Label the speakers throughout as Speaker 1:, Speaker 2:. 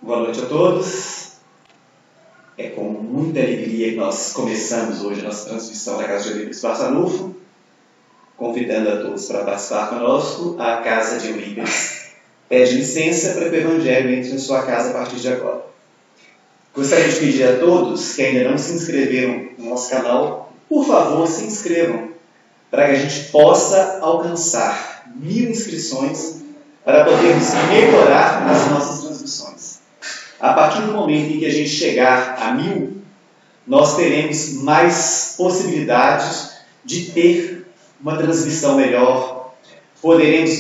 Speaker 1: Boa noite a todos. É com muita alegria que nós começamos hoje a nossa transmissão da Casa de Eurípides Barçanufo, convidando a todos para participar conosco. A Casa de Eurípides pede licença para que o Evangelho entre em sua casa a partir de agora. Gostaria de pedir a todos que ainda não se inscreveram no nosso canal, por favor, se inscrevam, para que a gente possa alcançar 1000 inscrições para podermos melhorar as nossas transmissões. A partir do momento em que a gente chegar a 1000, nós teremos mais possibilidades de ter uma transmissão melhor, poderemos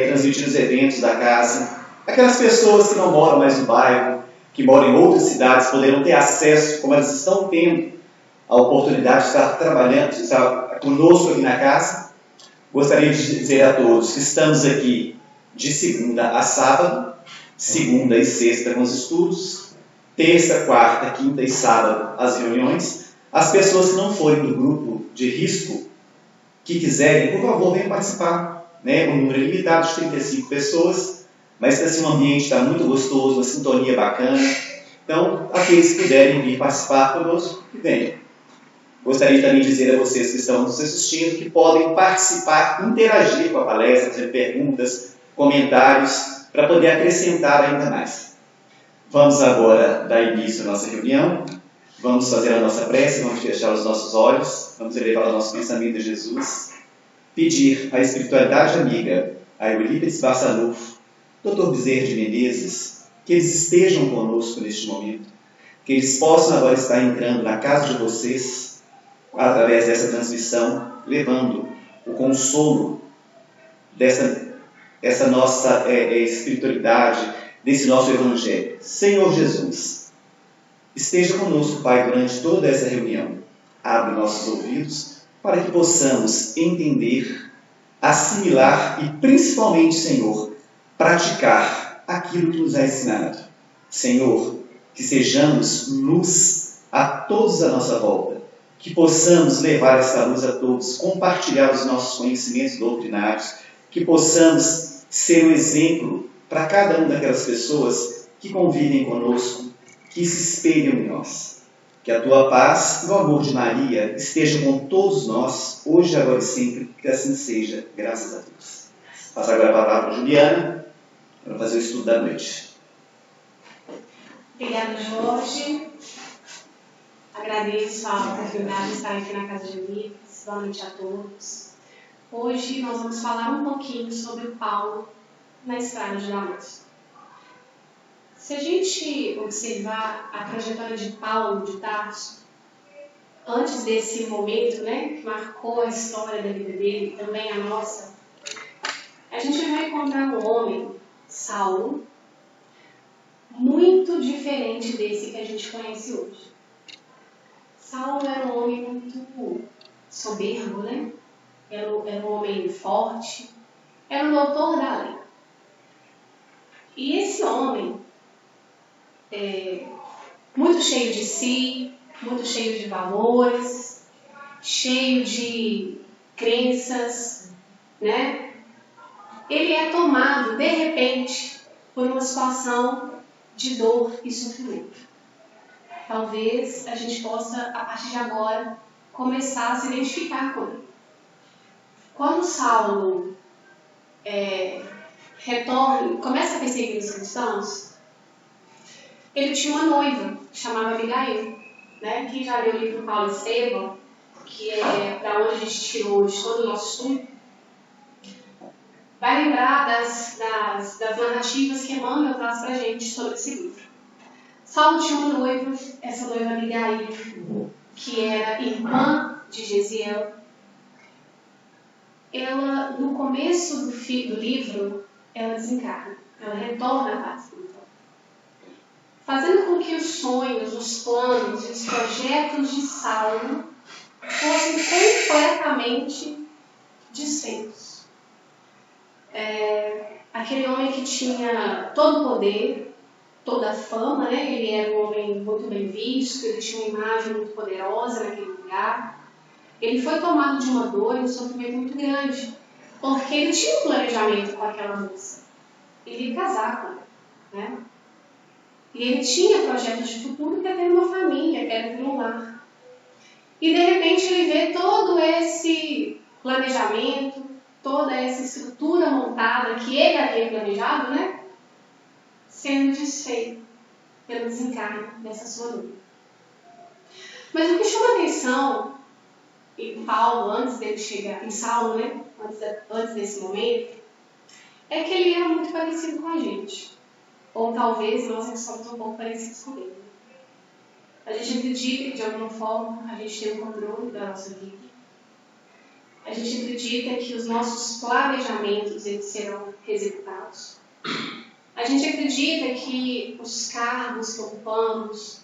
Speaker 1: transmitir os eventos da casa. Aquelas pessoas que não moram mais no bairro, que moram em outras cidades, poderão ter acesso, como elas estão tendo, a oportunidade de estar trabalhando, de estar conosco aqui na casa. Gostaria de dizer a todos que estamos aqui de segunda a sábado, segunda e sexta com os estudos, terça, quarta, quinta e sábado as reuniões. As pessoas que não forem do grupo de risco, que quiserem, por favor, venham participar. Um número limitado de 35 pessoas, mas assim, o ambiente está muito gostoso, uma sintonia bacana. Então, aqueles que puderem vir participar conosco, que venham. Gostaria também de dizer a vocês que estão nos assistindo que podem participar, interagir com a palestra, fazer perguntas, comentários, para poder acrescentar ainda mais. Vamos agora dar início à nossa reunião, vamos fazer a nossa prece, vamos fechar os nossos olhos, vamos elevar o nosso pensamento a Jesus, pedir à espiritualidade amiga, a Eurípides Barçanufo, Dr. Bezerra de Menezes, que eles estejam conosco neste momento, que eles possam agora estar entrando na casa de vocês, através dessa transmissão, levando o consolo dessa nossa espiritualidade, desse nosso Evangelho. Senhor Jesus, esteja conosco, Pai, durante toda essa reunião. Abre nossos ouvidos para que possamos entender, assimilar e, principalmente, Senhor, praticar aquilo que nos é ensinado. Senhor, que sejamos luz a todos à nossa volta, que possamos levar essa luz a todos, compartilhar os nossos conhecimentos doutrinários, que possamos ser um exemplo para cada uma daquelas pessoas que convivem conosco, que se espelham em nós. Que a tua paz e o amor de Maria estejam com todos nós, hoje, agora e sempre, que assim seja, graças a Deus. Passo agora a palavra para a Juliana, para fazer o estudo da noite.
Speaker 2: Obrigada, Jorge. Agradeço a oportunidade de estar aqui na Casa de Eurípides. Boa noite a todos. Hoje nós vamos falar um pouquinho sobre Paulo na estrada de Damasco. Se a gente observar a trajetória de Paulo de Tarso, antes desse momento, que marcou a história da vida dele, também a nossa, a gente vai encontrar um homem, Saulo, muito diferente desse que a gente conhece hoje. Saulo era um homem muito soberbo, Era um homem forte, era um doutor da lei. E esse homem, muito cheio de si, muito cheio de valores, cheio de crenças, ele é tomado, de repente, por uma situação de dor e sofrimento. Talvez a gente possa, a partir de agora, começar a se identificar com ele. Quando Saulo começa a perseguir os cristãos, ele tinha uma noiva, chamada Abigail. Quem já leu o livro Paulo e Estevão, que é para onde a gente tirou de todo o nosso estudo, vai lembrar das narrativas que Emmanuel traz para a gente sobre esse livro. Saulo tinha uma noiva, essa noiva Abigail, que era irmã de Gesiel. Ela, no começo do livro, ela desencarna, ela retorna à paz, fazendo com que os sonhos, os planos e os projetos de Saulo fossem completamente desfeitos. Aquele homem que tinha todo o poder, toda a fama, ele era um homem muito bem visto, ele tinha uma imagem muito poderosa naquele lugar. Ele foi tomado de uma dor e um sofrimento muito grande, porque ele tinha um planejamento com aquela moça. Ele ia casar com ela, E ele tinha projetos de futuro, quer ter uma família, quer ter um lar. E de repente ele vê todo esse planejamento, toda essa estrutura montada que ele havia planejado, né? Sendo desfeito pelo desencarne dessa sua noiva. Mas o que chama atenção em Paulo, antes dele chegar, em Saulo, né? Antes desse momento, é que ele era muito parecido com a gente. Ou talvez nós que somos um pouco parecidos com ele. A gente acredita que de alguma forma a gente tem o controle da nossa vida. A gente acredita que os nossos planejamentos eles serão executados. A gente acredita que os cargos que ocupamos,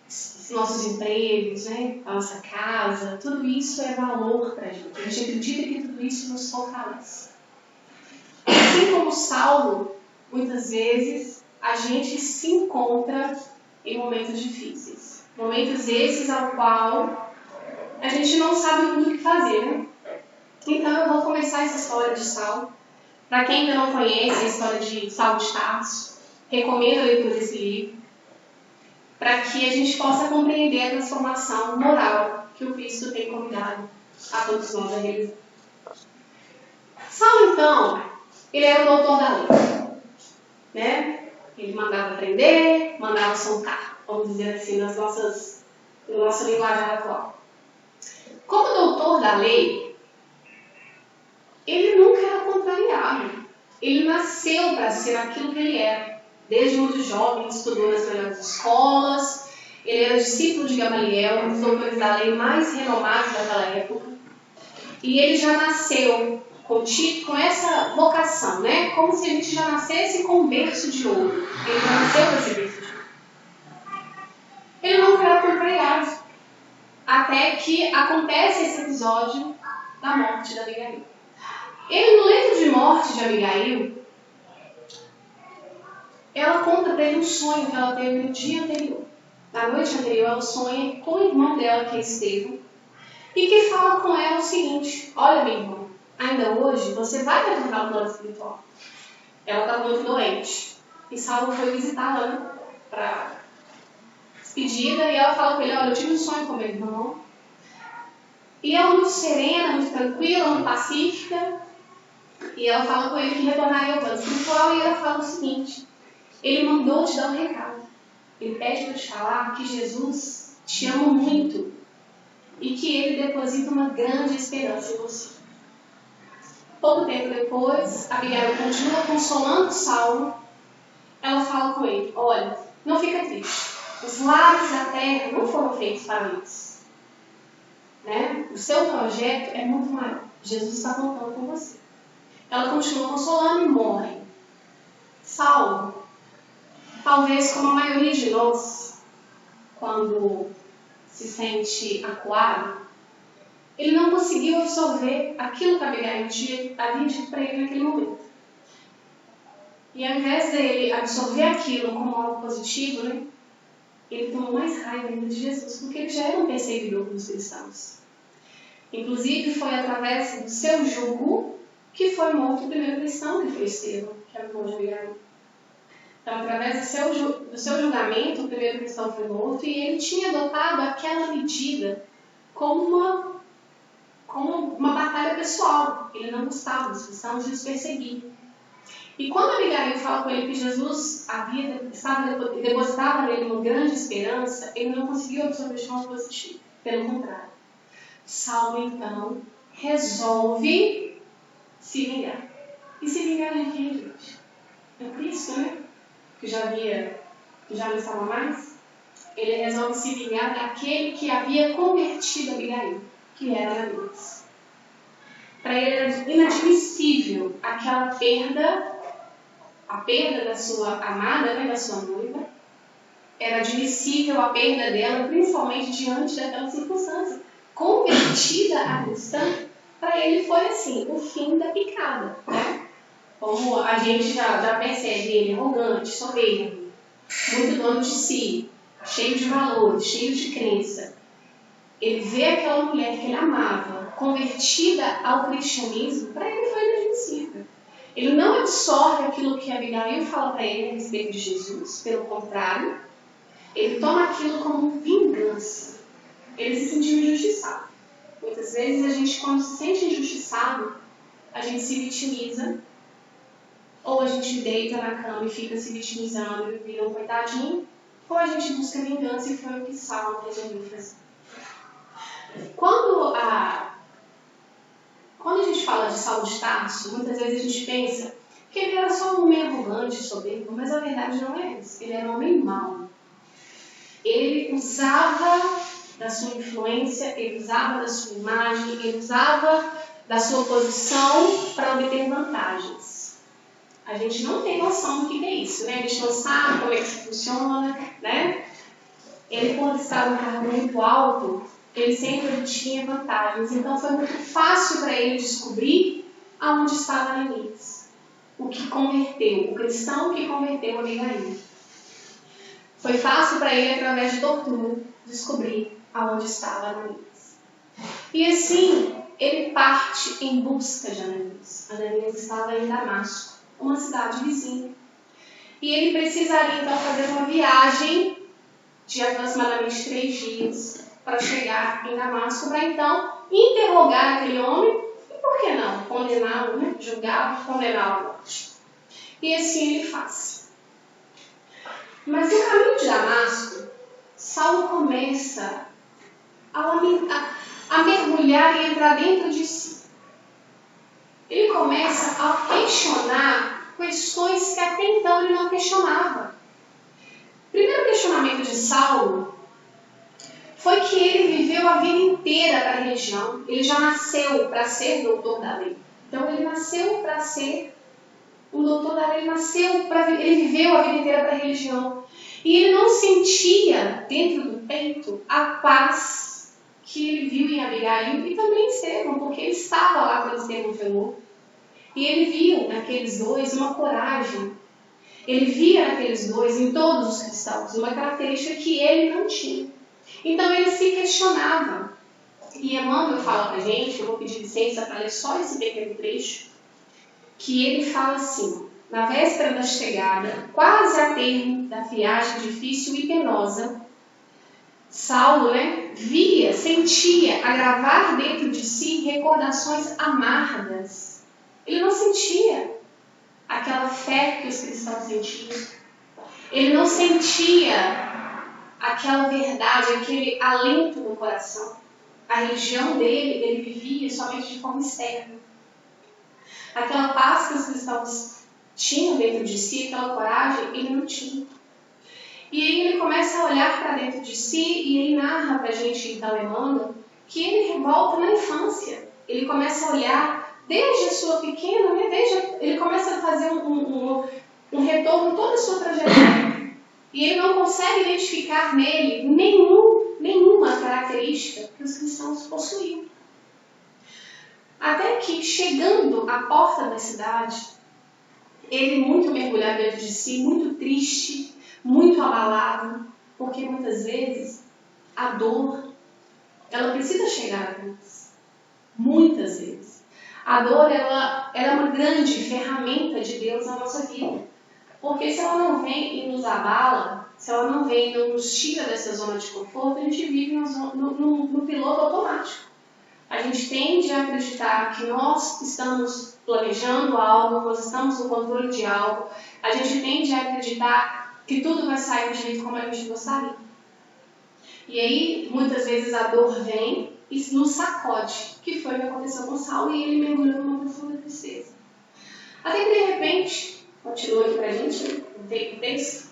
Speaker 2: os nossos empregos, né, a nossa casa, tudo isso é valor para a gente. A gente acredita que tudo isso nos fortalece. Assim como Saulo, muitas vezes a gente se encontra em momentos difíceis. Momentos esses ao qual a gente não sabe muito o que fazer, né? Então eu vou começar essa história de Saulo. Para quem ainda não conhece a história de Saulo de Tarso, recomendo a leitura desse livro, para que a gente possa compreender a transformação moral que o Cristo tem convidado a todos nós a realizar. Saulo, então, ele era o doutor da lei, né? Ele mandava prender, mandava soltar, vamos dizer assim, na nossa linguagem atual. Como doutor da lei, ele nunca era contrariado. Ele nasceu para ser aquilo que ele era. Desde muito jovem, estudou nas melhores escolas, ele era discípulo de Gamaliel, um dos doutores da lei mais renomados daquela época. E ele já nasceu com essa vocação, né? Como se a gente já nascesse com um berço de ouro. Ele já nasceu com esse berço de ouro. Ele nunca era contrariado. Até que acontece esse episódio da morte de Abigail. Ele, no leito de morte de Abigail, ela conta para ele um sonho que ela teve no dia anterior. Na noite anterior, ela sonha com o irmão dela, que é Estevão, e que fala com ela o seguinte: olha, meu irmão, ainda hoje você vai retornar ao plano espiritual. Ela está muito doente. E Saulo foi visitá-la, né, para despedida, e ela fala com ele: olha, eu tive um sonho com meu irmão. E ela muito serena, muito tranquila, muito pacífica. E ela fala com ele que retornaria ao plano espiritual, e ela fala o seguinte: ele mandou te dar um recado. Ele pede para te falar que Jesus te ama muito e que ele deposita uma grande esperança em você. Pouco tempo depois, Abigail continua consolando Saulo. Ela fala com ele: olha, não fica triste. Os lares da terra não foram feitos para isso. Né? O seu projeto é muito maior. Jesus está contando com você. Ela continua consolando e morre. Saulo, talvez como a maioria de nós, quando se sente acuado, ele não conseguiu absorver aquilo que Abigail havia dito para ele naquele momento. E ao invés dele absorver aquilo como algo positivo, né, ele tomou mais raiva ainda de Jesus, porque ele já era um perseguidor dos cristãos. Inclusive, foi através do seu jugo que foi morto o primeiro cristão, que foi Estevão, que era o irmão de Abigail. Então, através do seu julgamento, o primeiro cristão foi morto, e ele tinha adotado aquela medida como uma batalha pessoal. Ele não gostava dos cristãos e os perseguia. E quando Abigail fala com ele que Jesus depositava nele uma grande esperança, ele não conseguiu absorver de forma positiva. Pelo contrário. Saulo, então, resolve se vingar. E se vingar de quem, gente? É Cristo, né? Que já não estava mais. Ele resolve se vingar daquele que havia convertido Abigail, que era Ananias. Para ele era inadmissível aquela perda, a perda da sua amada, né, da sua noiva. Era admissível a perda dela, principalmente diante daquela circunstância. Convertida a cristã, para ele foi assim, o fim da picada, né? Como a gente já percebe ele arrogante, soberbo, muito dono de si, cheio de valores, cheio de crença. Ele vê aquela mulher que ele amava, convertida ao cristianismo, para ele foi inadmissível. Ele não absorve aquilo que Abigail fala para ele a respeito de Jesus. Pelo contrário, ele toma aquilo como vingança. Ele se sentiu injustiçado. Muitas vezes a gente, quando se sente injustiçado, a gente se vitimiza, ou a gente deita na cama e fica se vitimizando e vira um coitadinho, ou a gente busca vingança, e foi o que Saulo resolveu fazer. Quando a gente fala de Saulo de Tarso, muitas vezes a gente pensa que ele era só um homem arrogante, soberbo, mas a verdade não é isso. Ele era um homem mau. Ele usava da sua influência, ele usava da sua imagem, ele usava da sua posição para obter vantagens. A gente não tem noção do que é isso, né? A gente não sabe como é que isso funciona, né? Ele, quando estava em um cargo muito alto, ele sempre obtinha vantagens. Então foi muito fácil para ele descobrir aonde estava Neemias. O que converteu, o cristão que converteu Abigail. Foi fácil para ele, através de tortura, descobrir aonde estava Ananias. E assim, ele parte em busca de Ananias. Ananias estava em Damasco, uma cidade vizinha. E ele precisaria então fazer uma viagem de aproximadamente 3 dias para chegar em Damasco, para então interrogar aquele homem e, por que não, condená-lo, né? Julgá-lo, condená-lo à morte. E assim ele faz. Mas no caminho de Damasco, Saulo começa a mergulhar e entrar dentro de si. Ele começa a questionar questões que até então ele não questionava. O primeiro questionamento de Saulo foi que ele viveu a vida inteira para a religião. Ele já nasceu para ser doutor da lei. Então ele nasceu para ser um doutor da lei, ele viveu a vida inteira para a religião. E ele não sentia dentro do peito a paz que ele viu em Abigail e também em Estevão, porque ele estava lá quando Estevão foi morto. E ele viu naqueles dois uma coragem. Ele via naqueles dois, em todos os cristãos, uma característica que ele não tinha. Então ele se questionava. E Emmanuel fala para a gente, eu vou pedir licença para ler só esse pequeno trecho, que ele fala assim: na véspera da chegada, quase a termo da viagem difícil e penosa, Saulo, via, sentia agravar dentro de si recordações amargas. Ele não sentia aquela fé que os cristãos sentiam. Ele não sentia aquela verdade, aquele alento no coração. A religião dele, ele vivia somente de forma externa. Aquela paz que os cristãos tinham dentro de si, aquela coragem, ele não tinha. E aí ele começa a olhar para dentro de si e ele narra para a gente, então, Emmanuel, que ele volta na infância. Ele começa a olhar desde a sua pequena, ele começa a fazer um retorno toda a sua trajetória. E ele não consegue identificar nele nenhuma característica que os cristãos possuíam. Até que, chegando à porta da cidade, ele muito mergulhado dentro de si, muito triste, muito abalado, porque muitas vezes a dor, ela precisa chegar a nós. Muitas vezes. A dor, ela é uma grande ferramenta de Deus na nossa vida. Porque se ela não vem e nos abala, se ela não vem e não nos tira dessa zona de conforto, a gente vive no piloto automático. A gente tende a acreditar que nós estamos planejando algo, nós estamos no controle de algo. A gente tende a acreditar que tudo vai sair do jeito como a gente gostaria. E aí, muitas vezes, a dor vem e nos sacode, que foi o que aconteceu com Saulo, e ele mergulhou numa profunda tristeza. Até que, de repente, continua aqui pra gente o texto,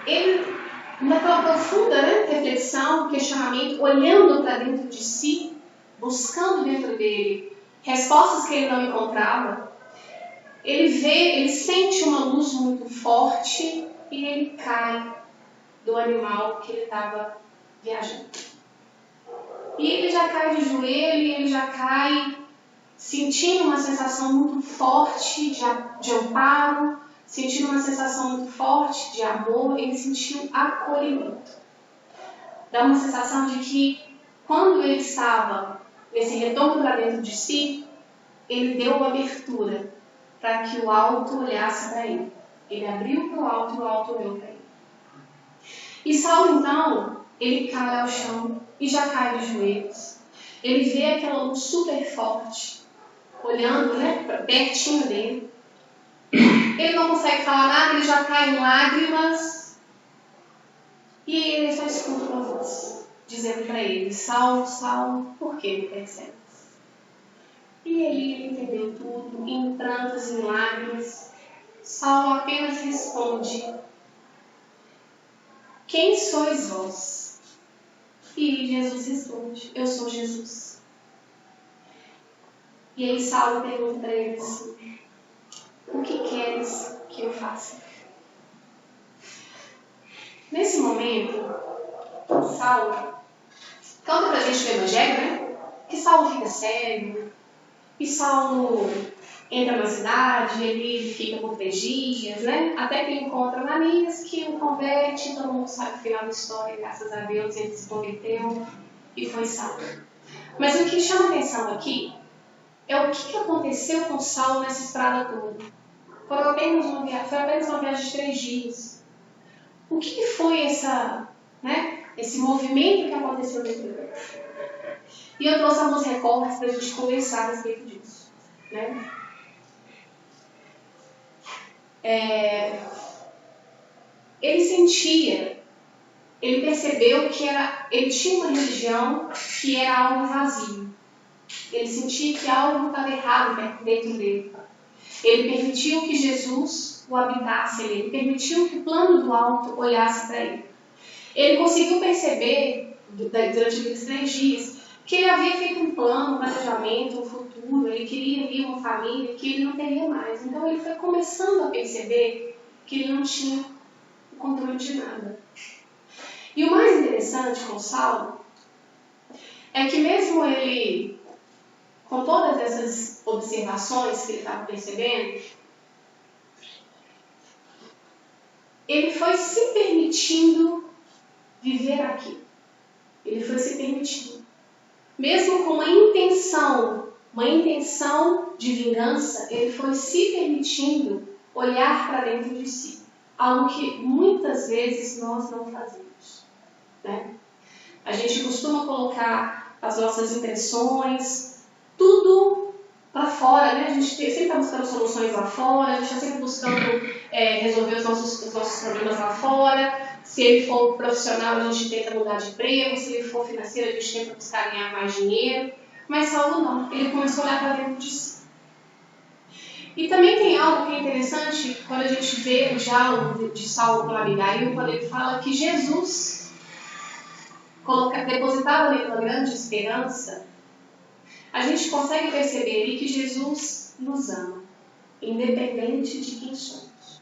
Speaker 2: ele, naquela profunda reflexão, questionamento, olhando para dentro de si, buscando dentro dele respostas que ele não encontrava, ele sente uma luz muito forte e ele cai do animal que ele estava viajando. E ele já cai de joelho, ele já cai sentindo uma sensação muito forte de amparo, sentindo uma sensação muito forte de amor, ele sentiu acolhimento. Dá uma sensação de que quando ele estava nesse retorno para dentro de si, ele deu uma abertura para que o alto olhasse para ele. Ele abriu para o alto e o alto olhou para ele. E Saulo, então, ele cai ao chão e já cai de joelhos. Ele vê aquela luz super forte, olhando, pertinho dele. Ele não consegue falar nada, ele já cai em lágrimas. E ele só escuta uma voz, dizendo para ele: Saulo, Saulo, por que me persegues? E ele entendeu tudo, em prantos e lágrimas. Saulo apenas responde: quem sois vós? E Jesus responde: eu sou Jesus. E aí Saulo pergunta para ele assim: o que queres que eu faça? Nesse momento, Saulo conta pra gente no Evangelho, que Saulo fica cego, e Saulo entra na cidade, ele fica por 3 dias, até que ele encontra Ananias, que o converte, todo mundo sabe o final da história, graças a Deus, ele se converteu e foi salvo. Mas o que chama atenção aqui é o que aconteceu com Saulo nessa estrada toda. Foi apenas uma viagem de 3 dias. O que foi esse movimento que aconteceu nesse lugar? E eu trouxe alguns recortes para a gente conversar a respeito disso. Ele percebeu que ele tinha uma religião que era algo vazio. Ele sentia que algo estava errado dentro dele. Ele permitiu que Jesus o habitasse, ele permitiu que o plano do alto olhasse para ele. Ele conseguiu perceber, durante aqueles 3 dias, que ele havia feito um plano, um planejamento, um futuro, ele queria vir uma família que ele não teria mais. Então ele foi começando a perceber que ele não tinha o controle de nada. E o mais interessante com Saulo é que mesmo ele, com todas essas observações que ele estava percebendo, ele foi se permitindo viver aqui. Ele foi se permitindo. Mesmo com uma intenção de vingança, ele foi se permitindo olhar para dentro de si. Algo que muitas vezes nós não fazemos. A gente costuma colocar as nossas impressões, tudo para fora, A gente sempre está buscando soluções lá fora, a gente está sempre buscando resolver os nossos problemas lá fora. Se ele for profissional, a gente tenta mudar de emprego. Se ele for financeiro, a gente tenta buscar ganhar mais dinheiro. Mas Saulo não, ele começou a olhar para dentro de si. E também tem algo que é interessante quando a gente vê o diálogo de Saulo com Abigail, quando ele fala que Jesus depositava nele uma grande esperança. A gente consegue perceber ali que Jesus nos ama, independente de quem somos.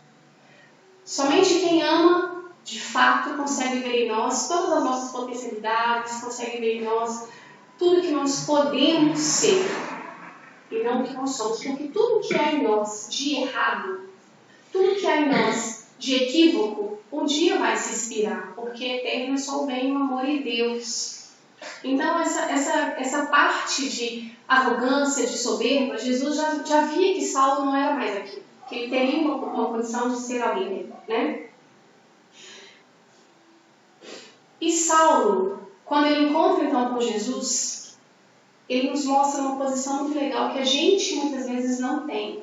Speaker 2: Somente quem ama, de fato, consegue ver em nós todas as nossas potencialidades, consegue ver em nós tudo que nós podemos ser e não o que nós somos. Porque tudo que há em nós de errado, tudo que há em nós de equívoco, um dia vai se expirar, porque eterno é só o bem, o amor e Deus. Então, essa parte de arrogância, de soberba, Jesus já via que Saulo não era mais aquilo, que ele teria uma condição de ser alguém, E Saulo, quando ele encontra então com Jesus, ele nos mostra uma posição muito legal que a gente muitas vezes não tem.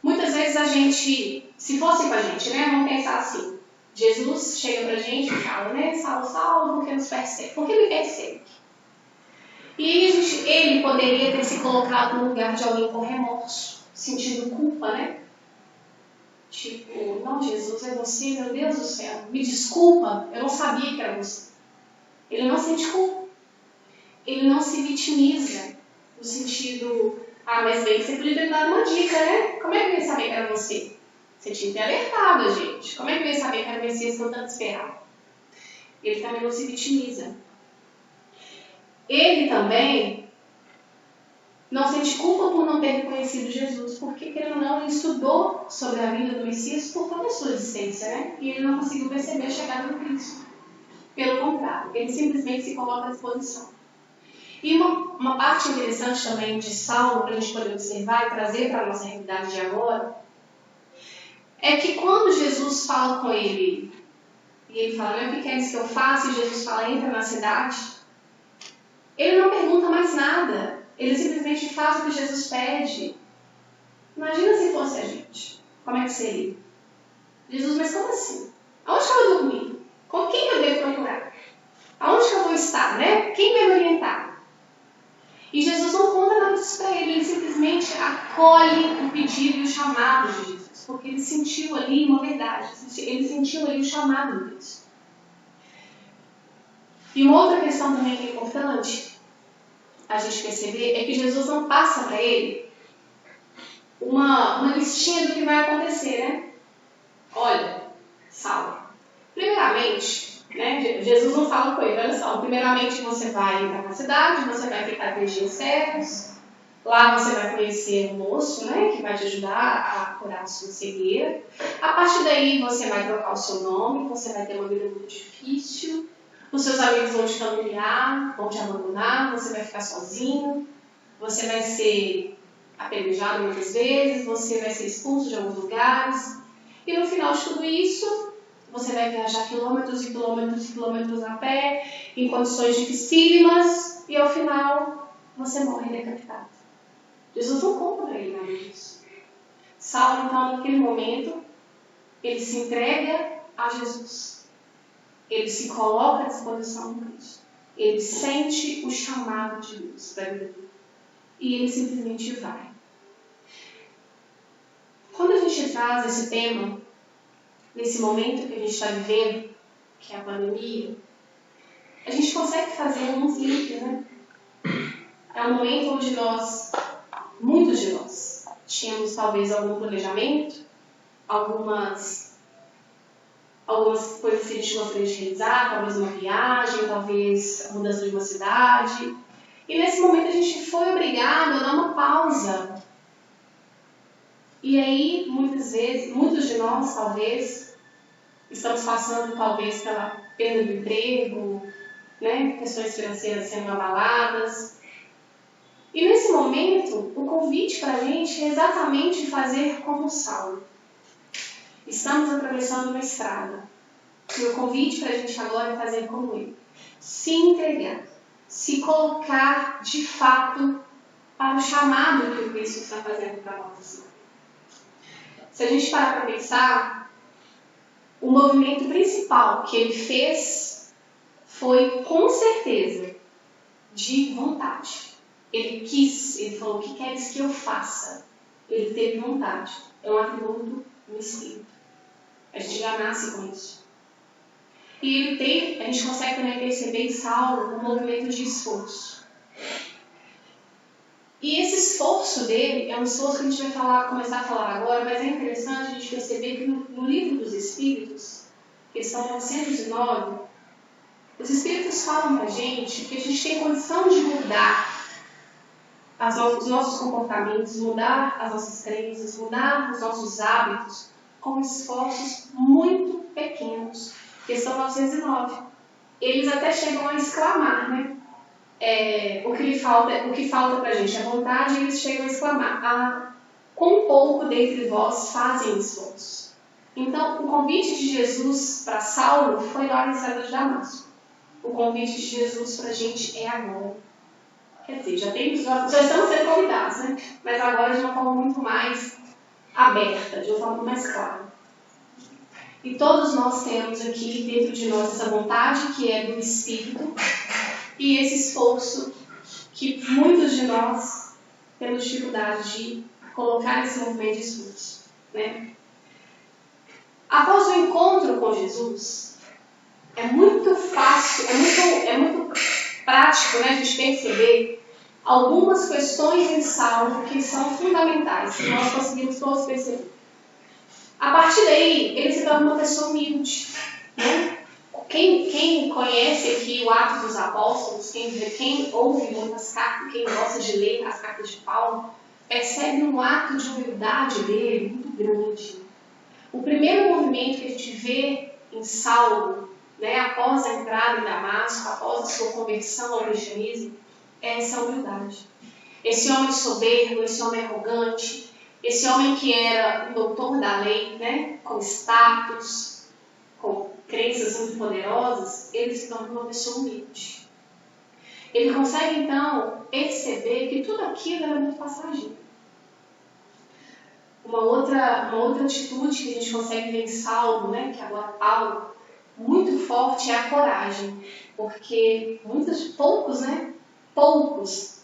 Speaker 2: Muitas vezes a gente, se fosse com a gente, vamos pensar assim: Jesus chega pra gente e fala, Saulo, por que nos persegue? Por que me persegue? E ele poderia ter se colocado no lugar de alguém com remorso, sentindo culpa, Tipo, não, Jesus, é você, meu Deus do céu, me desculpa, eu não sabia que era você. Ele não sente culpa. Ele não se vitimiza, no sentido, mas bem, você podia ter dado uma dica, Como é que eu ia saber que era você? Você tinha que ter alertado a gente. Como é que eu ia saber que era o Messias que eu tanto esperava? Ele também não se vitimiza. Ele também não sente culpa por não ter reconhecido Jesus, porque, querendo ou não, ele estudou sobre a vida do Messias por toda a sua existência, E ele não conseguiu perceber a chegada do Cristo. Pelo contrário, ele simplesmente se coloca à disposição. E uma parte interessante também de Saulo, para a gente poder observar e trazer para a nossa realidade de agora, é que quando Jesus fala com ele, e ele fala, o que queres que eu faça? E Jesus fala, entra na cidade. Ele não pergunta mais nada. Ele simplesmente faz o que Jesus pede. Imagina se fosse a gente. Como é que seria? Jesus, mas como assim? Aonde que eu vou dormir? Com quem eu devo procurar? Aonde que eu vou estar, né? Quem vai me orientar? E Jesus não conta nada disso para ele. Ele simplesmente acolhe o pedido e o chamado de Jesus. Porque ele sentiu ali uma verdade. Ele sentiu ali o chamado de Deus. E uma outra questão também que é importante a gente perceber é que Jesus não passa para ele uma listinha do que vai acontecer, né? Olha, Saulo, primeiramente, né, Jesus não fala com ele, olha só, primeiramente você vai entrar na cidade, você vai ficar 3 dias cegos, lá você vai conhecer um moço, né, que vai te ajudar a curar a sua cegueira. A partir daí você vai trocar o seu nome, você vai ter uma vida muito difícil, os seus amigos vão te caluniar, vão te abandonar, você vai ficar sozinho, você vai ser apedrejado muitas vezes, você vai ser expulso de alguns lugares. E no final de tudo isso, você vai viajar quilômetros e quilômetros e quilômetros a pé, em condições dificílimas, e ao final você morre decapitado. Jesus não conta para ele nada disso. Saulo, então, naquele momento, ele se entrega a Jesus. Ele se coloca à disposição de Cristo. Ele sente o chamado de Deus para a vida dele. E ele simplesmente vai. Quando a gente traz esse tema, nesse momento que a gente está vivendo, que é a pandemia, a gente consegue fazer uns links, né? É um momento onde nós, muitos de nós, tínhamos talvez algum planejamento, algumas coisas que a gente gostaria de realizar, talvez uma viagem, talvez a mudança de uma cidade. E nesse momento a gente foi obrigado a dar uma pausa. E aí, muitas vezes, muitos de nós, talvez, estamos passando talvez pela perda do emprego, né? Questões financeiras sendo abaladas. E nesse momento, o convite para a gente é exatamente fazer como Saulo. Estamos atravessando uma estrada. E o convite para a gente agora é fazer como ele. Se entregar. Se colocar, de fato, para o chamado que o Cristo está fazendo para nós. Se a gente parar para pensar, o movimento principal que ele fez foi, com certeza, de vontade. Ele quis, ele falou, o que queres que eu faça? Ele teve vontade. É um atributo do Espírito. A gente já nasce com isso. E a gente consegue também perceber em Saulo um movimento de esforço. E esse esforço dele é um esforço que a gente vai começar a falar agora, mas é interessante a gente perceber que no livro dos Espíritos, questão 909, os Espíritos falam para a gente que a gente tem condição de mudar os nossos comportamentos, mudar as nossas crenças, mudar os nossos hábitos com esforços muito pequenos. Questão 909. Eles até chegam a exclamar, né? O que falta para a gente é vontade, e eles chegam a exclamar: quão pouco dentre vós fazem esforço. Então, o convite de Jesus para Saulo foi lá na estrada de Damasco. O convite de Jesus para a gente é agora. Quer dizer, já estamos sendo convidados, né? Mas agora de uma forma muito mais aberta, de uma forma muito mais clara. E todos nós temos aqui dentro de nós essa vontade que é do Espírito e esse esforço que muitos de nós temos dificuldade de colocar nesse movimento de esforço, né? Após o encontro com Jesus, é muito fácil, é muito prático, né, a gente perceber algumas questões em Saulo que são fundamentais, que nós conseguimos todos perceber. A partir daí, ele se torna uma pessoa humilde, né? Quem conhece aqui o Atos dos Apóstolos, quem ouve muitas cartas, quem gosta de ler as cartas de Paulo, percebe um ato de humildade dele muito grande. O primeiro movimento que a gente vê em Saulo, né, após a entrada em Damasco, após a sua conversão ao cristianismo, é essa humildade. Esse homem soberbo, esse homem arrogante, esse homem que era um doutor da lei, né, com status, com crenças muito poderosas, ele se torna uma pessoa humilde. Ele consegue, então, perceber que tudo aquilo era muito passageiro. Uma outra atitude que a gente consegue ver em Saulo, né, que agora Paulo, muito forte, é a coragem. Porque poucos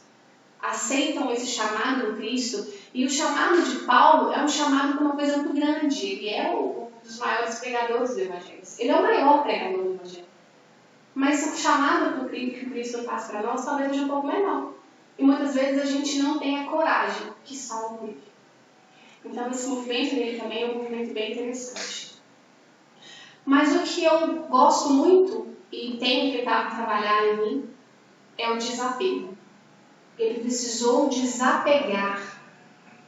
Speaker 2: aceitam esse chamado do Cristo. E o chamado de Paulo é um chamado para uma coisa muito grande. Ele é um dos maiores pregadores do Evangelho. Ele é o maior pregador do Evangelho. Mas o chamado que o Cristo faz para nós talvez seja um pouco menor. E muitas vezes a gente não tem a coragem que Saulo teve. Então esse movimento dele também é um movimento bem interessante. Mas o que eu gosto muito e tenho tentado trabalhar em mim é o desapego. Ele precisou desapegar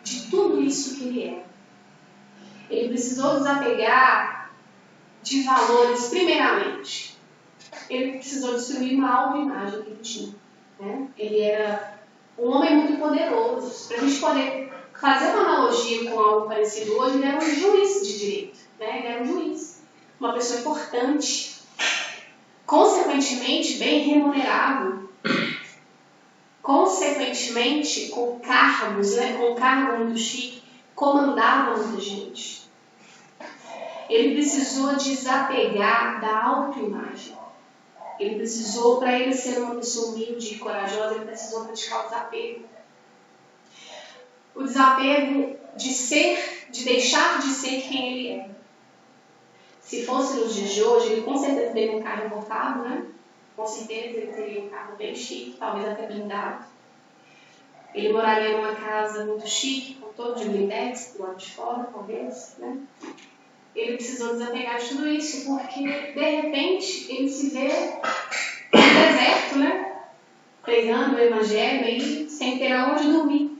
Speaker 2: de tudo isso que ele era. Ele precisou desapegar de valores, primeiramente. Ele precisou destruir uma autoimagem que ele tinha. Né? Ele era um homem muito poderoso. Para a gente poder fazer uma analogia com algo parecido hoje, ele era um juiz de direito. Né? Ele era um juiz. Uma pessoa importante. Consequentemente, bem remunerado. Consequentemente, com cargos, né? Com um cargo muito chique, comandava muita gente. Ele precisou desapegar da autoimagem. Ele precisou, para ele ser uma pessoa humilde e corajosa, ele precisou praticar o desapego. O desapego de deixar de ser quem ele é. Se fosse nos dias de hoje, ele com certeza teria um carro importado, né? Com certeza ele teria um carro bem chique, talvez até blindado. Ele moraria numa casa muito chique, com todo de blindex, do lado de fora, talvez, né? Ele precisou desapegar de tudo isso, porque, de repente, ele se vê no deserto, né? Pregando o Evangelho e sem ter aonde dormir.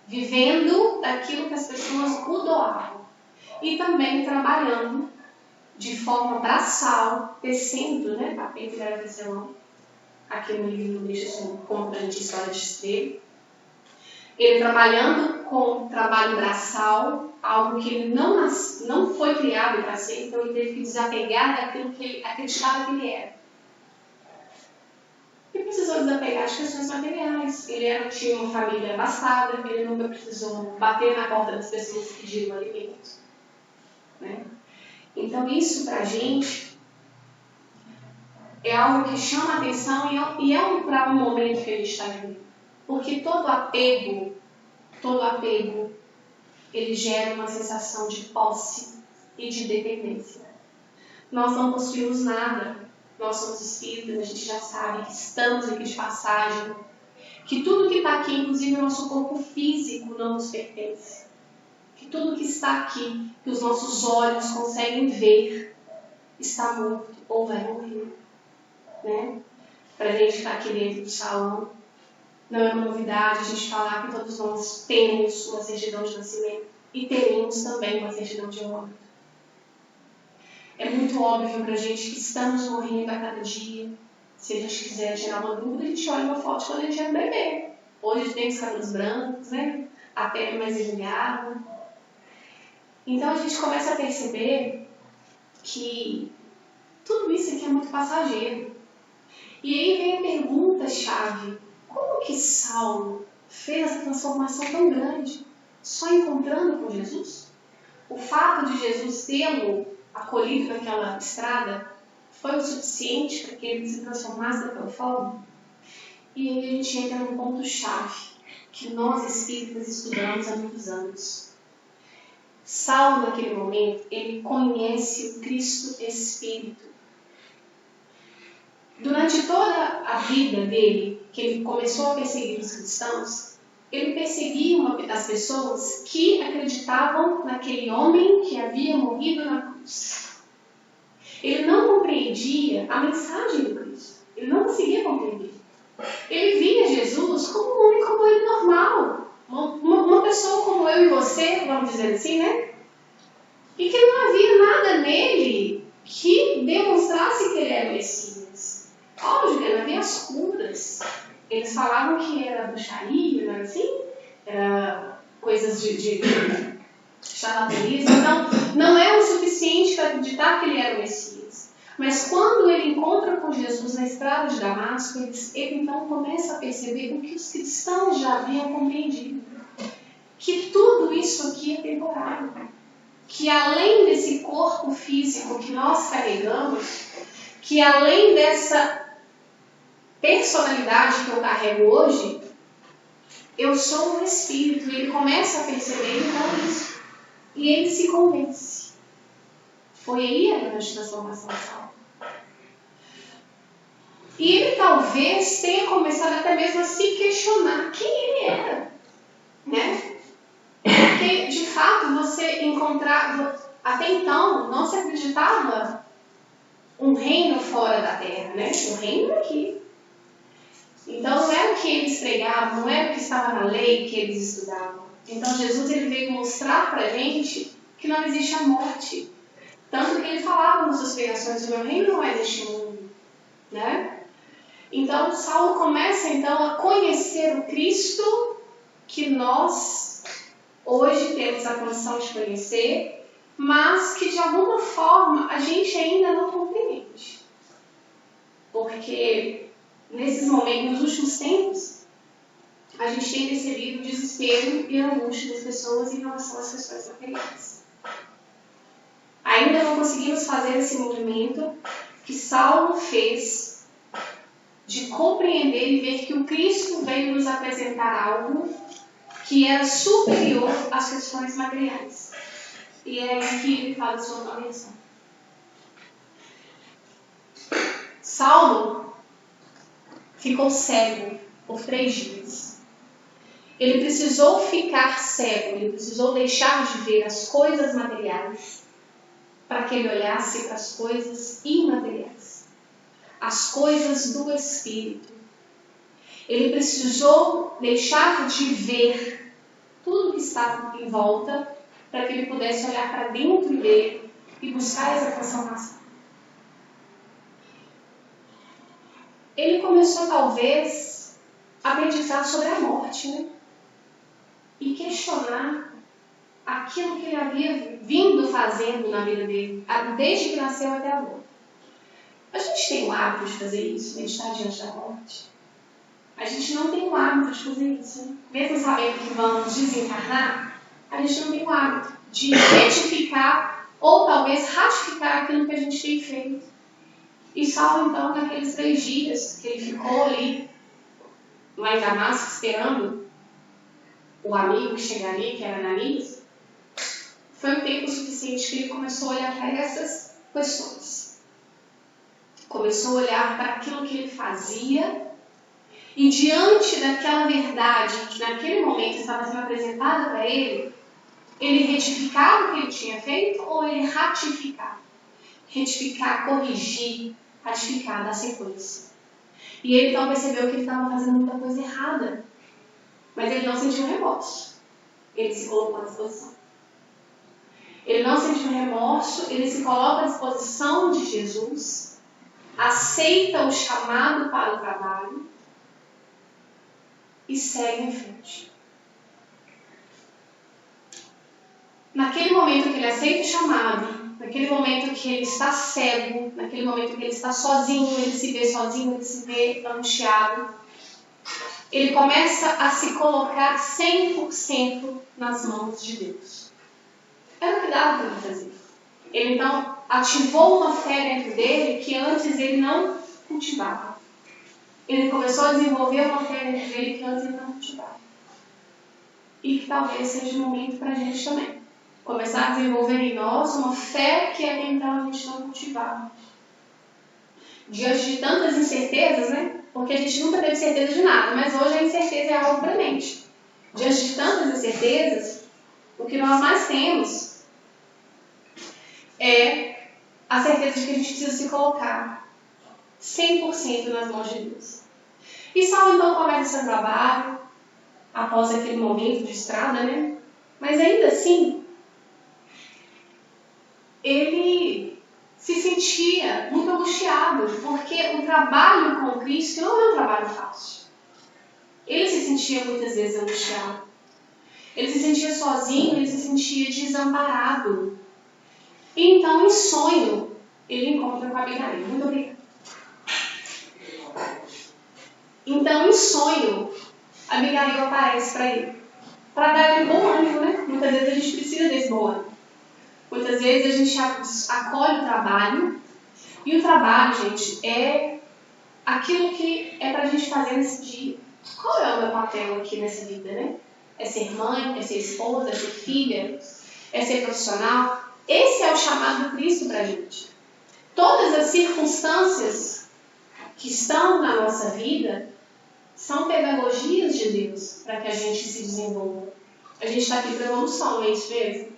Speaker 2: Vivendo daquilo que as pessoas o doavam. E também trabalhando de forma braçal, tecendo, né? Tapete era tecelão. Aqui no livro não deixa assim, como a gente história de estrela. Ele trabalhando com trabalho braçal, algo que ele não foi criado para ser, então ele teve que desapegar daquilo que ele acreditava que ele era. Ele precisou desapegar de questões materiais. Ele tinha uma família abastada, ele nunca precisou bater na porta das pessoas que pediram alimento. Né? Então isso pra gente é algo que chama a atenção e é para um momento que a gente está vivendo. Porque todo apego, ele gera uma sensação de posse e de dependência. Nós não possuímos nada. Nós somos espíritas, a gente já sabe que estamos aqui de passagem. Que tudo que está aqui, inclusive o nosso corpo físico, não nos pertence. Que tudo que está aqui, que os nossos olhos conseguem ver, está morto ou vai morrer. Né? Para a gente estar aqui dentro do salão, não é uma novidade a gente falar que todos nós temos uma certidão de nascimento e teremos também uma certidão de óbito. É muito óbvio para a gente que estamos morrendo a cada dia. Se a gente quiser tirar uma dúvida, a gente olha uma foto quando a gente era bebê. Hoje tem os cabelos brancos, né? A pele mais enrugada. Então a gente começa a perceber que tudo isso aqui é muito passageiro. E aí vem a pergunta-chave. Como que Saulo fez essa transformação tão grande? Só encontrando com Jesus? O fato de Jesus tê-lo acolhido naquela estrada foi o suficiente para que ele se transformasse daquela forma? E aí a gente entra num ponto-chave que nós espíritas estudamos há muitos anos. Saulo, naquele momento, ele conhece o Cristo Espírito. Durante toda a vida dele, que ele começou a perseguir os cristãos, ele perseguia as pessoas que acreditavam naquele homem que havia morrido na cruz. Ele não compreendia a mensagem do Cristo. Ele não conseguia compreender. Ele via Jesus como um homem como ele normal. Uma pessoa como eu e você, vamos dizer assim, né? E que não havia nada nele que demonstrasse que ele era o Messias. Lógico, ele havia as curas. Eles falavam que era bruxaria, não era assim? Era coisas de charlatanismo. Então, não é o suficiente para acreditar que ele era o Messias. Mas quando ele encontra com Jesus na estrada de Damasco, ele então começa a perceber o que os cristãos já haviam compreendido. Que tudo isso aqui é temporário. Que além desse corpo físico que nós carregamos, que além dessa personalidade que eu carrego hoje, eu sou um espírito. E ele começa a perceber então isso. E ele se convence. Foi aí a grande transformação de Saulo. E ele talvez tenha começado até mesmo a se questionar quem ele era, né? Porque, de fato, você encontrava... Até então, não se acreditava um reino fora da terra, né? Um reino aqui. Então, não era o que eles pregavam, não era o que estava na lei que eles estudavam. Então, Jesus ele veio mostrar para a gente que não existe a morte. Tanto que ele falava nas suas pregações, o meu reino não é deste mundo, né? Então, Saulo começa então a conhecer o Cristo que nós hoje temos a condição de conhecer, mas que de alguma forma a gente ainda não compreende. Porque nesses momentos, nos últimos tempos, a gente tem percebido o desespero e a angústia das pessoas em relação às questões materiais. Ainda não conseguimos fazer esse movimento que Saulo fez de compreender e ver que o Cristo veio nos apresentar algo que era superior às questões materiais. E é aí que ele fala de sua conversão. Saulo ficou cego por 3 dias. Ele precisou ficar cego, ele precisou deixar de ver as coisas materiais para que ele olhasse para as coisas imateriais, as coisas do Espírito. Ele precisou deixar de ver tudo que estava em volta para que ele pudesse olhar para dentro dele e buscar essa transformação. Ele começou talvez a meditar sobre a morte, né? E questionar aquilo que ele havia vindo fazendo na vida dele, desde que nasceu até agora. A gente tem o hábito de fazer isso, meditar diante da morte? A gente não tem o hábito de fazer isso, né? Mesmo sabendo que vamos desencarnar, a gente não tem o hábito de retificar ou talvez ratificar aquilo que a gente tem feito. E Saulo, então, naqueles 3 dias que ele ficou ali, lá em Damasco, esperando o amigo que chegaria, que era Ananias, foi um tempo suficiente que ele começou a olhar para essas questões. Começou a olhar para aquilo que ele fazia e diante daquela verdade que naquele momento estava sendo apresentada para ele, ele retificava o que ele tinha feito ou ele ratificava? Retificar, corrigir, ratificar, dar sequência. E ele então percebeu que ele estava fazendo muita coisa errada, mas ele não sentiu remorso. Ele se colocou à disposição. Ele não sentiu remorso, ele se coloca à disposição de Jesus, aceita o chamado para o trabalho e segue em frente. Naquele momento que ele aceita o chamado, naquele momento que ele está cego, naquele momento que ele está sozinho, ele se vê sozinho, ele se vê angustiado, ele começa a se colocar 100% nas mãos de Deus. Era o que dava para ele fazer. Ele então ativou uma fé dentro dele que antes ele não cultivava. Ele começou a desenvolver uma fé dentro dele que antes ele não cultivava. E que talvez seja um momento para a gente também. Começar a desenvolver em nós uma fé que até então a gente não cultivava. Diante de tantas incertezas, né? Porque a gente nunca teve certeza de nada, mas hoje a incerteza é algo premente. Diante de tantas incertezas, o que nós mais temos é a certeza de que a gente precisa se colocar 100% nas mãos de Deus. E Saulo então começa seu trabalho, após aquele momento de estrada, né? Mas ainda assim, ele se sentia muito angustiado, porque o trabalho com Cristo não é um trabalho fácil. Ele se sentia muitas vezes angustiado. Ele se sentia sozinho, ele se sentia desamparado. E então, em sonho, ele encontra com Abigail. Muito obrigada. Então, em sonho, Abigail aparece para ele. Para dar ele bom ânimo, né? Muitas vezes a gente precisa desse bom ânimo. Muitas vezes a gente acolhe o trabalho. E o trabalho, gente, é aquilo que é para a gente fazer nesse dia. Qual é o meu papel aqui nessa vida, né? É ser mãe, é ser esposa, é ser filha, é ser profissional. Esse é o chamado do Cristo para a gente. Todas as circunstâncias que estão na nossa vida são pedagogias de Deus para que a gente se desenvolva. A gente está aqui para evolução, não é isso mesmo?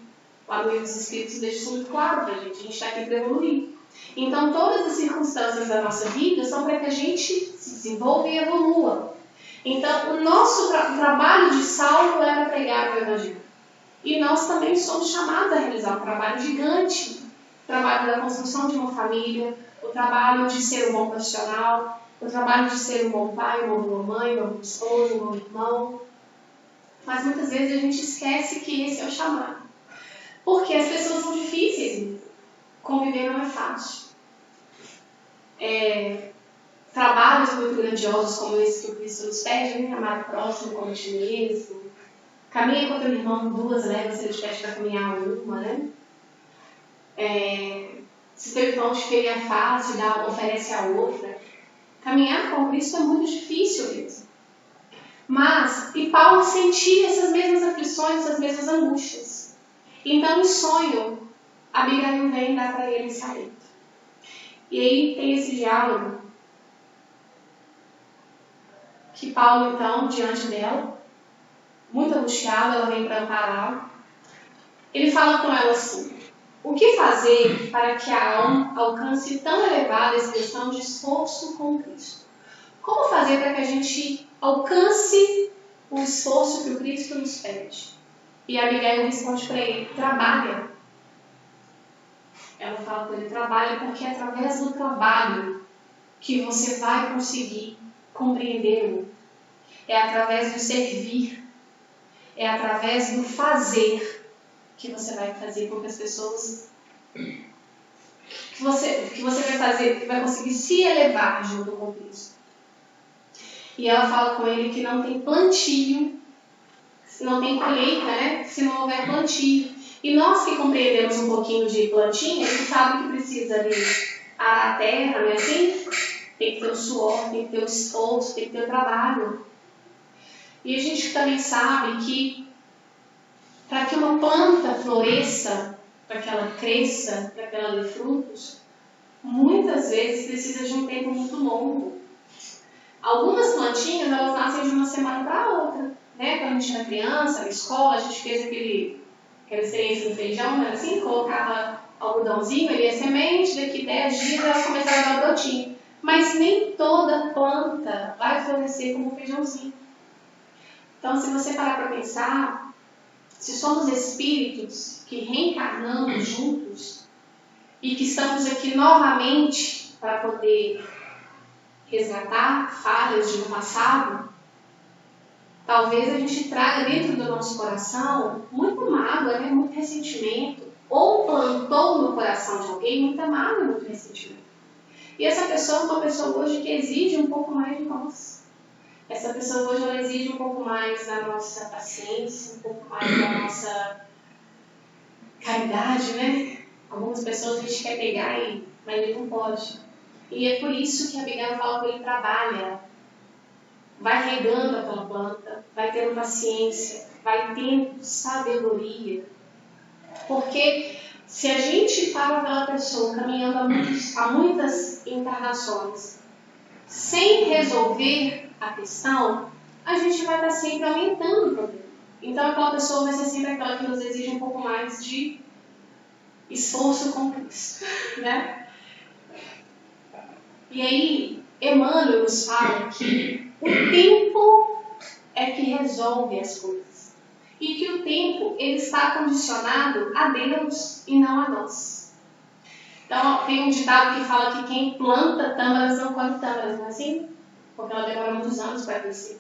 Speaker 2: O amigo dos Espíritos deixa isso muito claro para a gente está aqui para evoluir. Então, todas as circunstâncias da nossa vida são para que a gente se desenvolva e evolua. Então, o nosso trabalho de Saulo era pregar o Evangelho. E nós também somos chamados a realizar um trabalho gigante. O trabalho da construção de uma família, o trabalho de ser um bom profissional, o trabalho de ser um bom pai, uma boa mãe, uma boa esposa, um bom irmão. Mas muitas vezes a gente esquece que esse é o chamado. Porque as pessoas são difíceis. Conviver não é fácil. Trabalhos muito grandiosos como esse que o Cristo nos pede, né? Amar o próximo como a ti mesmo. Caminha com o teu irmão 2 léguas, se ele te pede para caminhar uma, né? Se teu irmão te ferir a face, oferece a outra. Caminhar com Cristo é muito difícil mesmo. Mas, e Paulo sentia essas mesmas aflições, essas mesmas angústias. Então, em sonho, Abigail vem dar para ele esse alento. E aí tem esse diálogo que Paulo, então, diante dela, muito angustiado, ela vem para amparar. Ele fala com ela assim: o que fazer para que a alma alcance tão elevada expressão de esforço com Cristo? Como fazer para que a gente alcance o esforço que o Cristo nos pede? E a Abigail responde para ele: trabalha. Ela fala com ele: trabalha, porque é através do trabalho que você vai conseguir compreendê-lo. É através do servir. É através do fazer que você vai fazer com que as pessoas... que você vai fazer, que vai conseguir se elevar junto com Cristo. E ela fala com ele que não tem plantio, não tem colheita, né? Se não houver plantio. E nós que compreendemos um pouquinho de plantinha, a gente sabe que precisa ali arar a terra, não é assim? Tem que ter o suor, tem que ter o esforço, tem que ter o trabalho. E a gente também sabe que para que uma planta floresça, para que ela cresça, para que ela dê frutos, muitas vezes precisa de um tempo muito longo. Algumas plantinhas, elas nascem de uma semana para outra, né? Quando a gente era criança, na escola, a gente fez aquela experiência do feijão, né? Assim, colocava algodãozinho, ele ia semente, daqui 10 dias ela começava a dar brotinho. Mas nem toda planta vai florescer como o feijãozinho. Então, se você parar para pensar, se somos espíritos que reencarnamos juntos e que estamos aqui novamente para poder resgatar falhas de um passado, talvez a gente traga dentro do nosso coração muito mágoa, né? Muito ressentimento, ou plantou no coração de alguém muita mágoa e muito ressentimento. E essa pessoa é uma pessoa hoje que exige um pouco mais de nós. Essa pessoa hoje ela exige um pouco mais da nossa paciência, um pouco mais da nossa caridade, né? Algumas pessoas a gente quer pegar, mas ele não pode. E é por isso que a Abigail fala que ele trabalha. Vai regando aquela planta, vai tendo paciência, vai tendo sabedoria. Porque se a gente para aquela pessoa caminhando há muitas encarnações sem resolver a questão, a gente vai estar sempre aumentando o problema. Então aquela pessoa vai ser sempre aquela que nos exige um pouco mais de esforço com Cristo, né? E aí, Emmanuel nos fala que o tempo é que resolve as coisas. E que o tempo ele está condicionado a Deus e não a nós. Então, tem um ditado que fala que quem planta tâmaras não colhe tâmaras, não é assim? Porque ela demora muitos anos para crescer.